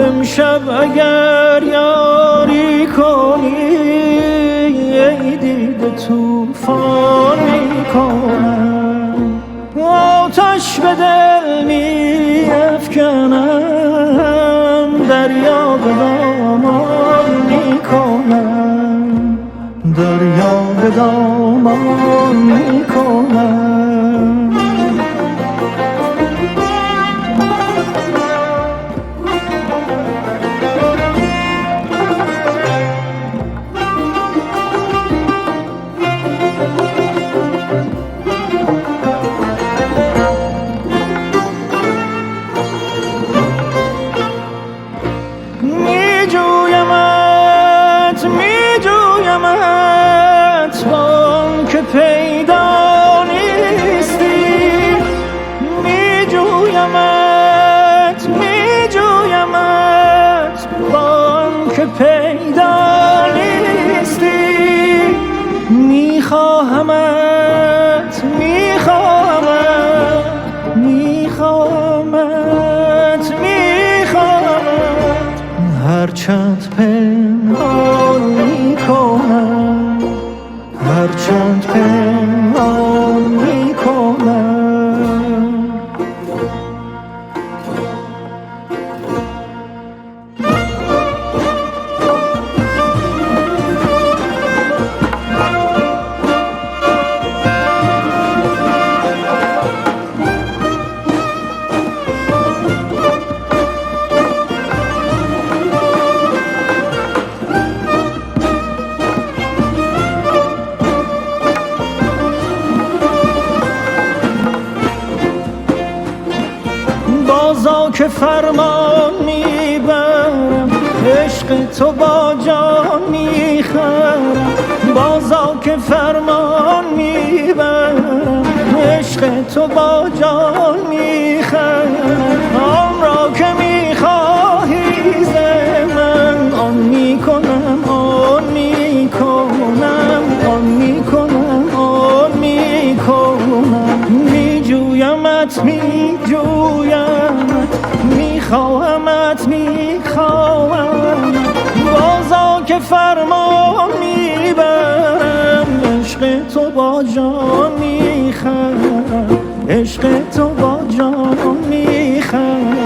امشب اگر یاری کنی ای دیده توفان میکنم، آتش به دل میفکنم، دریا به دامان میکنم، دریا به دامان میکنم. میجویمت وان که پیدا نیستی، میجویمت وان که پیدا نیستی، میخواهمت هرچند پنهان میکنم، هرچند پنهان میکنم. بازا که فرمان میبرم، عشق تو با جان میخرم، بازا که فرمان میبرم، عشق تو با جان میخرم، آن را که میخواهی ز من آن میکنم، آن میکنم، آن میکنم، آن میکنم. میجویمت میخواهمت بازا که فرمان میبرم، عشق تو با جان میخرم، عشق تو با جان میخرم.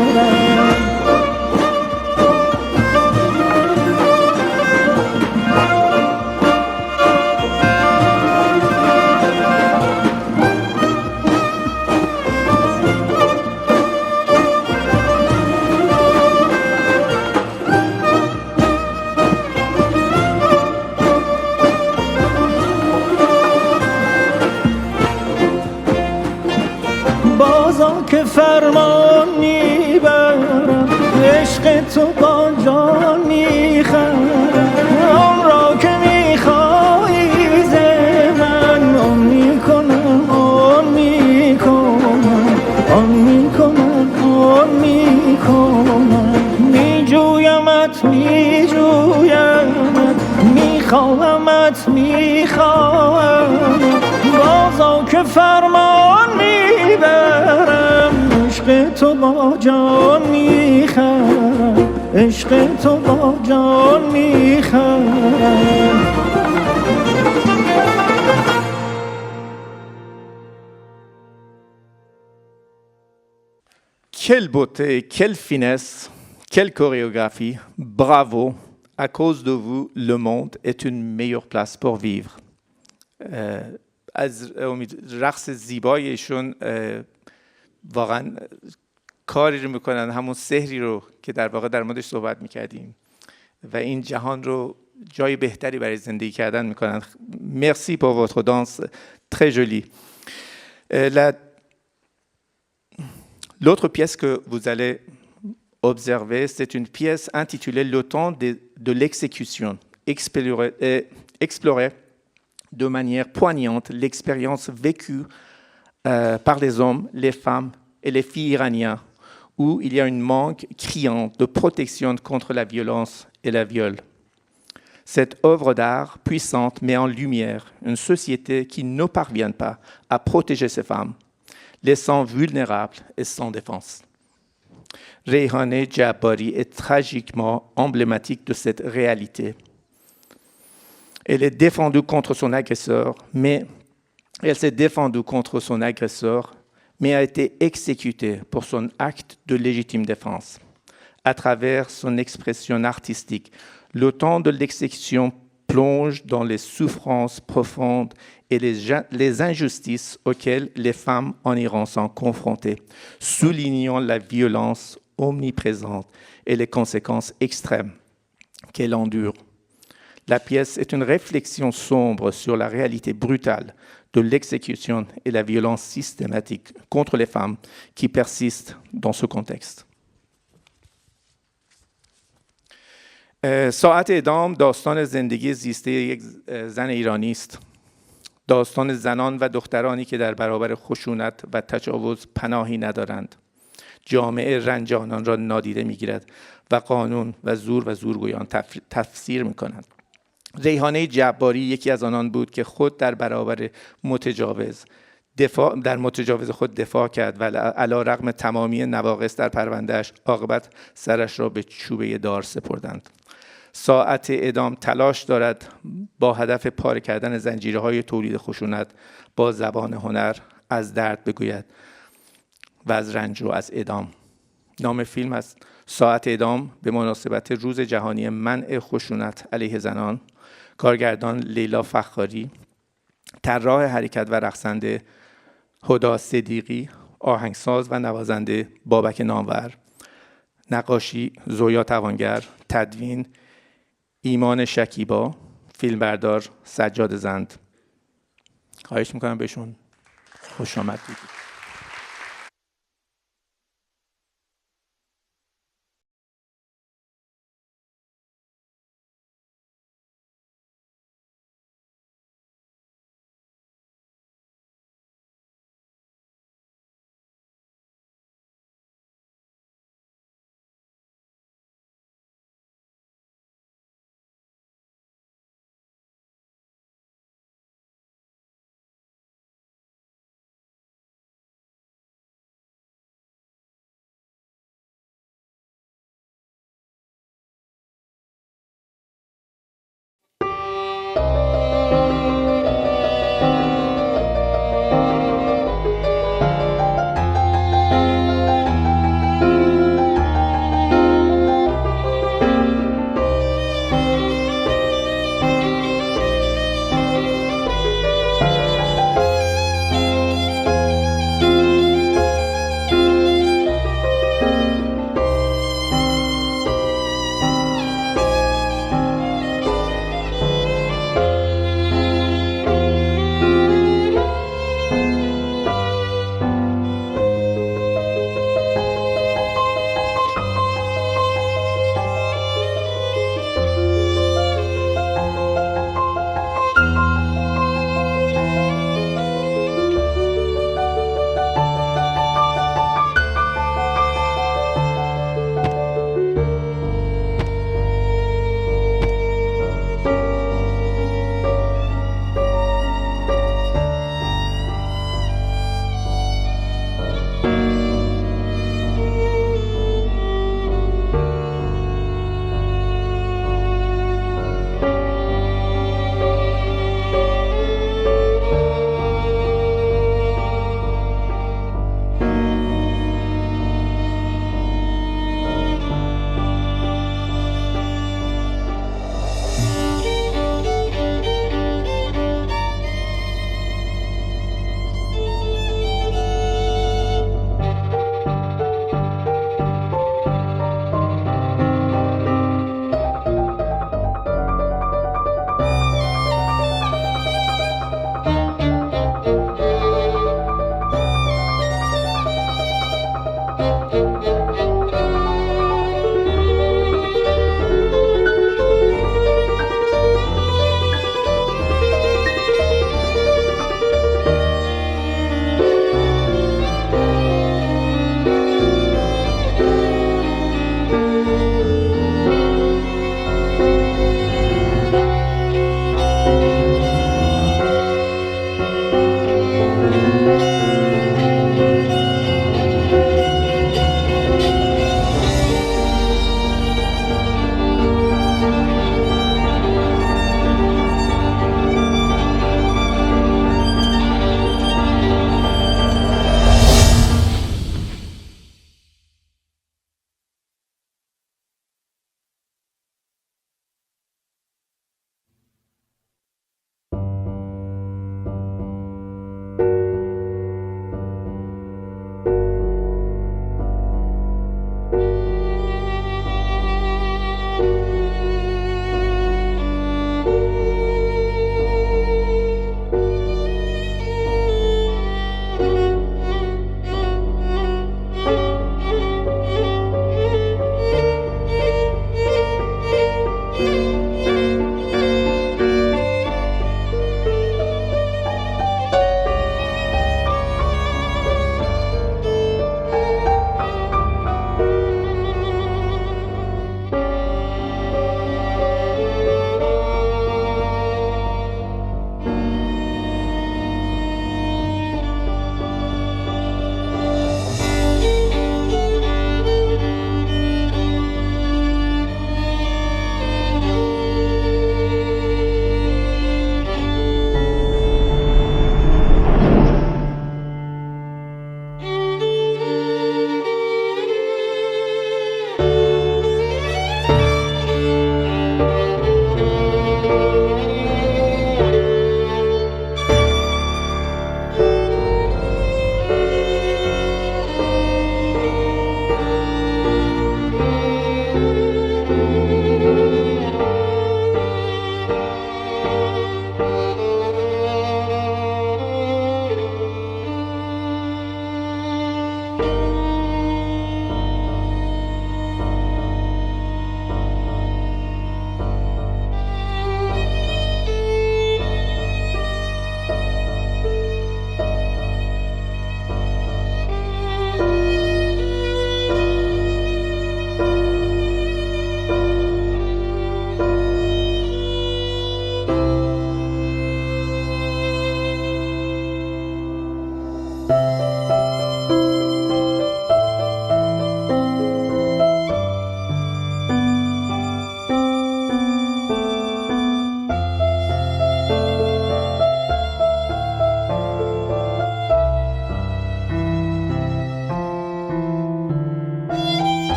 که فرمان میبرم، عشق تو با جان میخرم، آن را که میخوایی ز من آن میکنم، آن میکنم، آن میکنم، آن میکنم. میجویمت میخواهمت بازا که فرمان میبرم، عشق تو با جان میخرم، عشق تو با جان میخرم. Quelle beauté, quelle finesse, quelle chorégraphie, bravo. À cause de vous, le monde est une meilleure place pour vivre. از رقص زیبایشون واقعا کاری رو میکنن، همون سحری رو که در واقع در موردش صحبت میکردیم و این جهان رو جای بهتری برای زندگی کردن میکنن. Merci pour votre danse, très jolie. L'autre pièce que vous allez observer, c'est une pièce intitulée Le temps de l'exécution. Explorer de manière poignante l'expérience vécue par les hommes, les femmes et les filles iraniens, où il y a un manque criant de protection contre la violence et le viol. Cette œuvre d'art puissante met en lumière une société qui ne parvient pas à protéger ses femmes, laissant vulnérables et sans défense. Rehane Jabari est tragiquement emblématique de cette réalité. Elle est défendue contre son agresseur, mais elle s'est défendue contre son agresseur, mais a été exécutée pour son acte de légitime défense. À travers son expression artistique, le temps de l'exécution plonge dans les souffrances profondes et les injustices auxquelles les femmes en Iran sont confrontées, soulignant la violence omniprésente et les conséquences extrêmes qu'elle endure. La pièce est une réflexion sombre sur la réalité brutale de l'exécution et la violence systématique contre les femmes qui persistent dans ce contexte. ساعت اعدام داستان زندگی زیسته یک زن ایرانی است. داستان زنان و دخترانی که در برابر خشونت و تجاوز پناهی ندارند. جامعه رنج آنان را نادیده می‌گیرد و قانون و زورگویان تفسیر می‌کنند. ریحانه جباری یکی از آنان بود که خود در برابر متجاوز خود دفاع کرد و علی‌رغم تمامی نواقص در پروندهش عاقبت سرش را به چوبه دار سپردند. ساعت اعدام تلاش دارد با هدف پاره کردن زنجیرهای تولید خشونت با زبان هنر از درد بگوید و از رنج و از اعدام. نام فیلم است ساعت اعدام به مناسبت روز جهانی منع خشونت علیه زنان. کارگردان لیلا فخاری، طراح حرکت و رقصنده هدی صدیقی، آهنگساز و نوازنده بابک نامور، نقاشی زویا توانگر، تدوین ایمان شکیبا، فیلمبردار سجاد زند. خواهش میکنم بهشون خوش آمد بگید.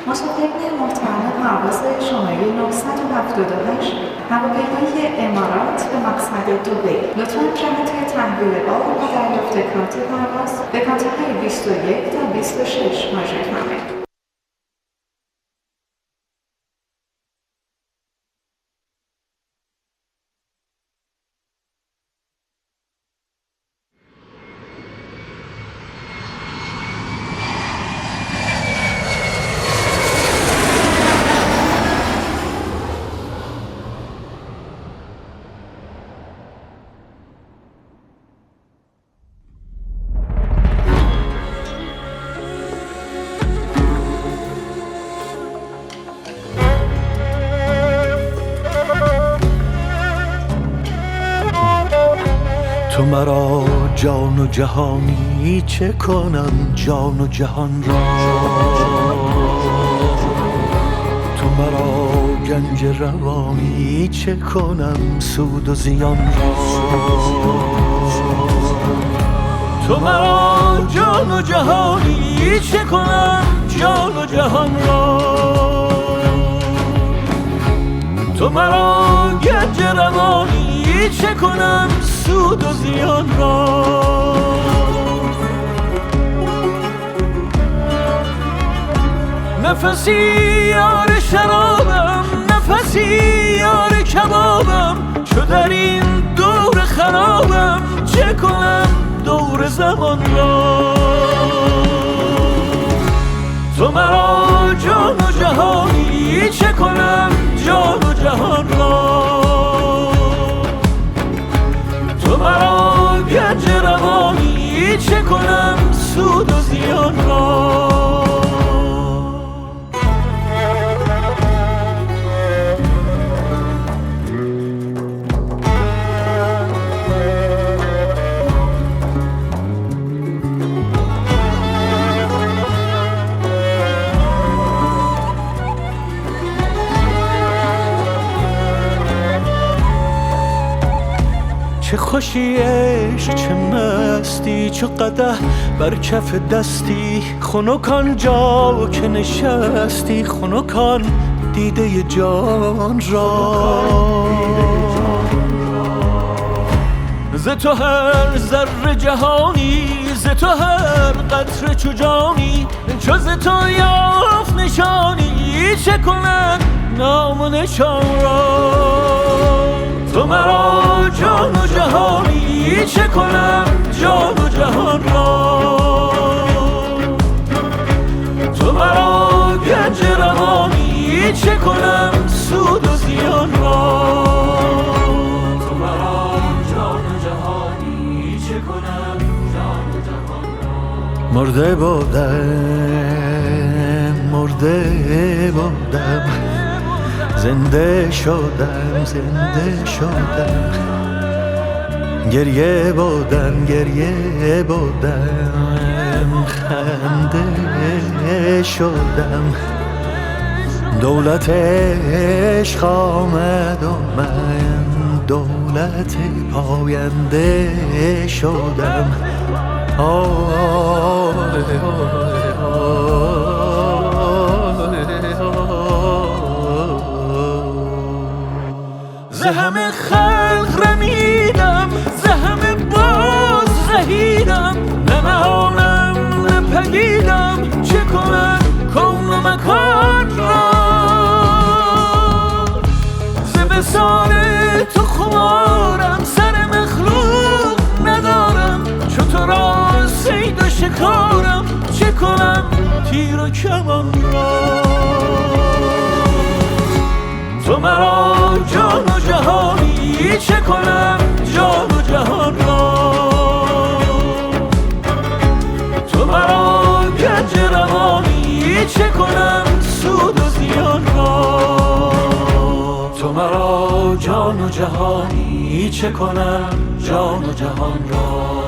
مسافرین محترم پرواز شماره 978 هواپیمای امارات به مقصد دبی لطفاً جهت تحویل بار و دریافت کارت پرواز به کانترهای 21 تا 26 مراجعه کنید. تو مرا جان و جهانی چه کنم جان و جهان را، تو مرا گنج روانی چه کنم سود و زیان را، تو مرا جان و جهانی چه کنم جان و جهان را، تو مرا گنج روانی چه کنم سود و زیان را. نفسی یار شرابم، نفسی یار کبابم، چو در این دور خرابم چه کنم دور زمان را. تو مرا جان و جهانی چه کنم جان و جهان را، تو مرا گنج روانی چه کنم سود و زیان را. چه خوشی عشق چه مستی، چه قدح بر کف دستی، خنک آنجا که نشستی، خنک آن دیده جان را. ز تو هر ذره جهانی، ز تو هر قطره چو جانی، چو ز تو یافت نشانی چه کنم نام و نشان را. تو مرا جان و جهانی چه کنم جان و جهان را، تو مرا گنج روانی چه کنم سود و زیان را. تو مرا جان و جهانی چه کنم جان و جهان را. مرده بودم مرده بودم، زنده شدم زنده شدم، گریه بودم گریه بودم، خنده شدم. دولت عشق آمد و من دولت پاینده شدم. ز همه خلق رمیدم، ز همه باز زهیدم، نه نهانم نه پدیدم چه کنم کون و مکان را. ز وصال تو خمارم، سر مخلوق ندارم، چو تو را صید و شکارم چه کنم تیر و کمان را. تو مرا جان و جهانی چه کنم جان و جهان را، تو مرا گنج روانی چه کنم سود و زیان را. تو مرا جان و جهانی چه کنم جان و جهان را.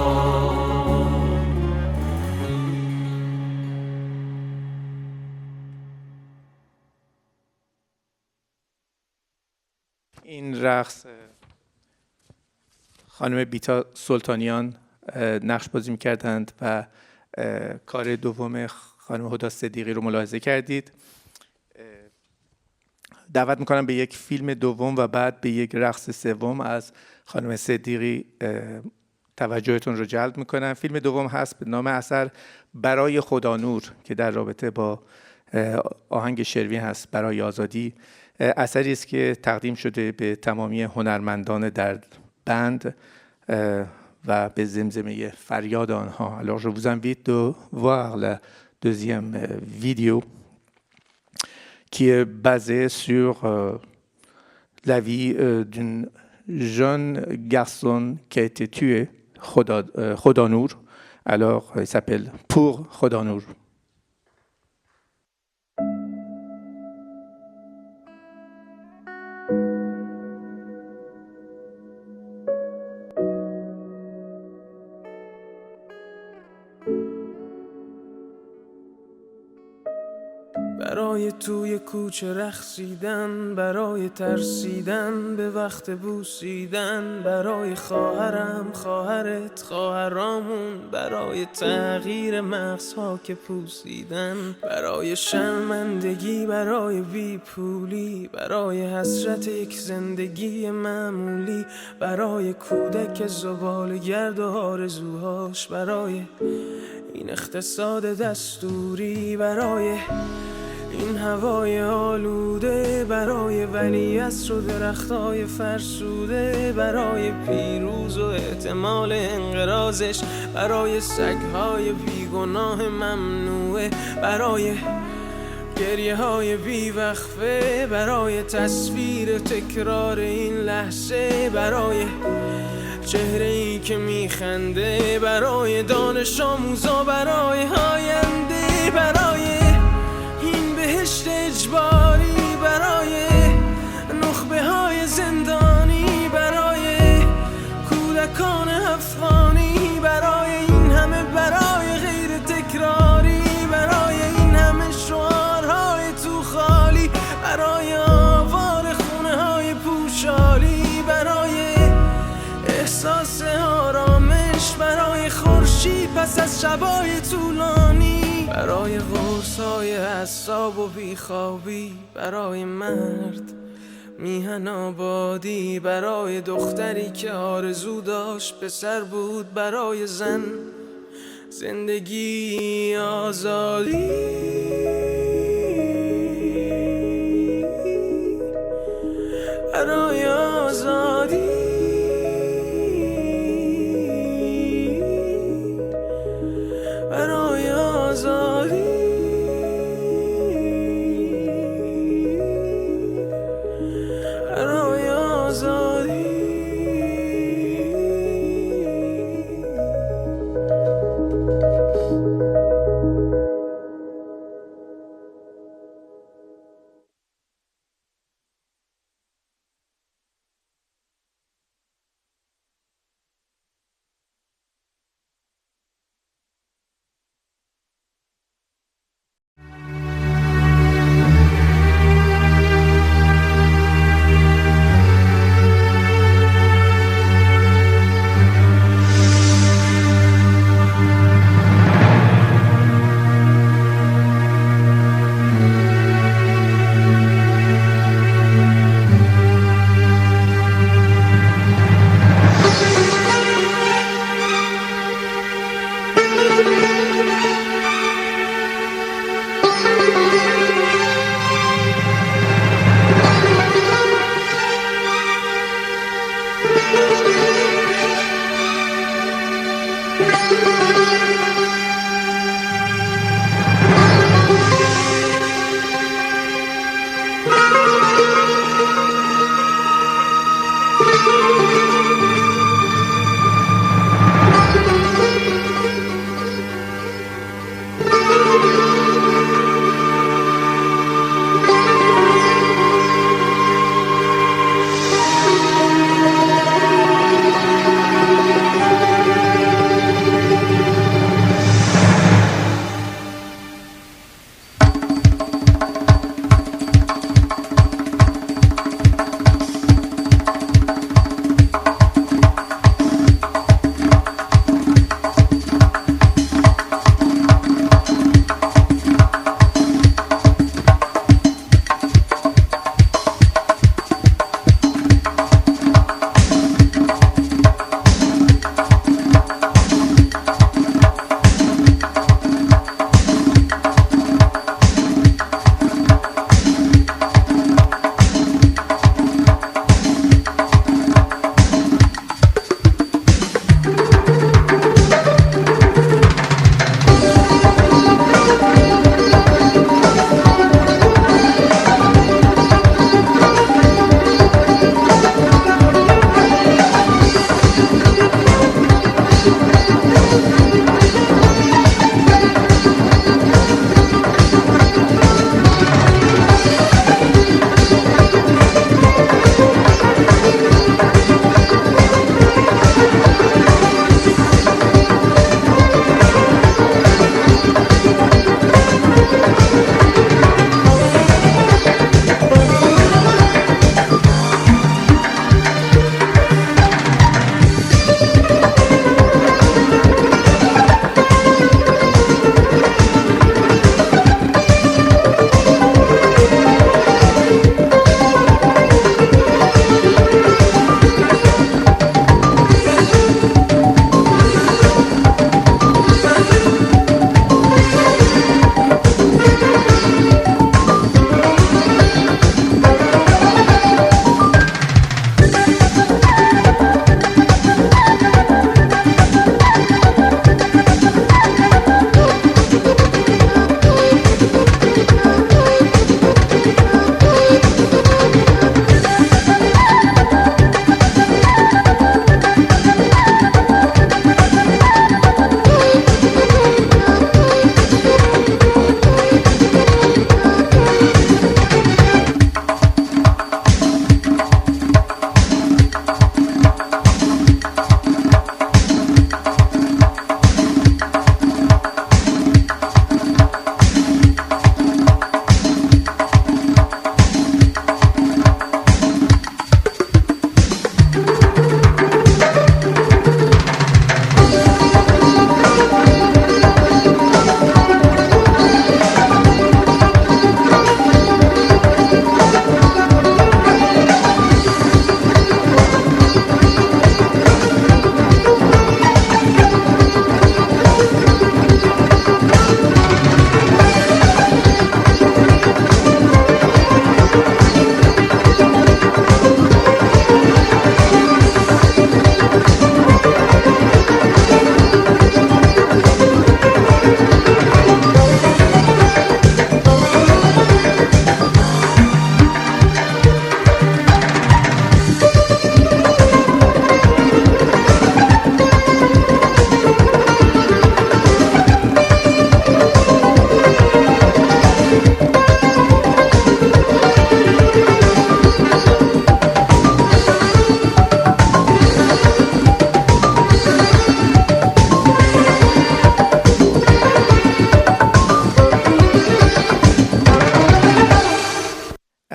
این رقص خانم بیتا سلطانیان نقش بازی می‌کردند و کار دوم خانم هدی صدیقی رو ملاحظه کردید. دعوت می‌کنم به یک فیلم دوم و بعد به یک رقص سوم از خانم صدیقی توجهتون رو جلب می‌کنم. فیلم دوم هست به نام اثر برای خدا نور که در رابطه با آهنگ شروین هست برای آزادی. اثری است که تقدیم شده به تمامی هنرمندان در بند و به زمزمه فریاد آنها. Alors je vous invite de voir la deuxième vidéo qui est basée sur la vie d'une jeune garçon qui a été tué, Khoda Nour. Alors il s'appelle Pour Khoda Nour. برای توی کوچه رقصیدن، برای ترسیدن به وقت بوسیدن، برای خواهرم، خواهرت، خواهرامون، برای تغییر مغزها که پوسیدن، برای شرمندگی، برای بیپولی، برای حسرت یک زندگی معمولی، برای کودک زباله‌گرد و آرزوهاش، برای این اقتصاد دستوری، برای این هوای آلوده، برای ولیعصر و درختای فرسوده، برای پیروز و احتمال انقراضش، برای سگهای بیگناه ممنوعه، برای گریه های بیوقفه، برای تصویر تکرار این لحظه، برای چهره ای که میخنده، برای دانش آموزا، برای آینده، برای این بهشت اجباری، برای نخبه های زندانی، برای کودکان افغانی، برای این همه برای غیر تکراری، برای این همه شعارهای تو خالی، برای آوار خونه های پوشالی، برای احساس آرامش، برای خورشید پس از شبای طولانی، برای قرصای اعصاب و بیخوابی، برای مرد میهن آبادی، برای دختری که آرزو داشت پسر بود، برای زن زندگی آزادی، برای آزادی، برای آزادی، برای آزادی.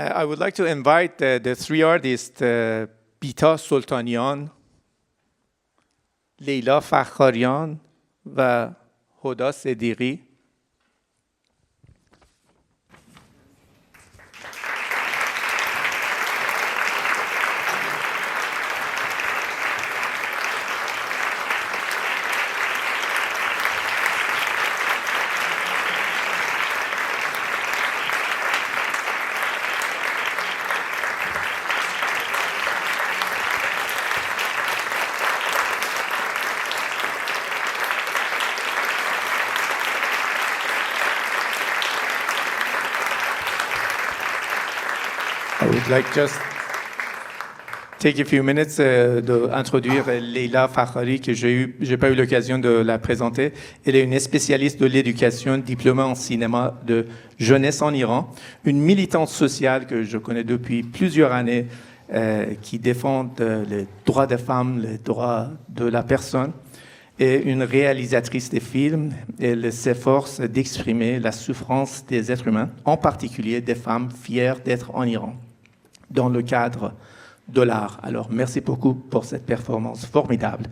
I would like to invite the three artists, Bita Sultanian, Leila Fakharian و هدی صدیقی. I would like just take a few minutes d'introduire Leila Fakhari, que j'ai pas eu l'occasion de la présenter. Elle est une spécialiste de l'éducation, diplômée en cinéma de jeunesse en Iran, une militante sociale que je connais depuis plusieurs années, qui défend les droits des femmes, les droits de la personne, et une réalisatrice de films. Elle s'efforce d'exprimer la souffrance des êtres humains, en particulier des femmes fières d'être en Iran, dans le cadre de l'art. Alors, merci beaucoup pour cette performance formidable.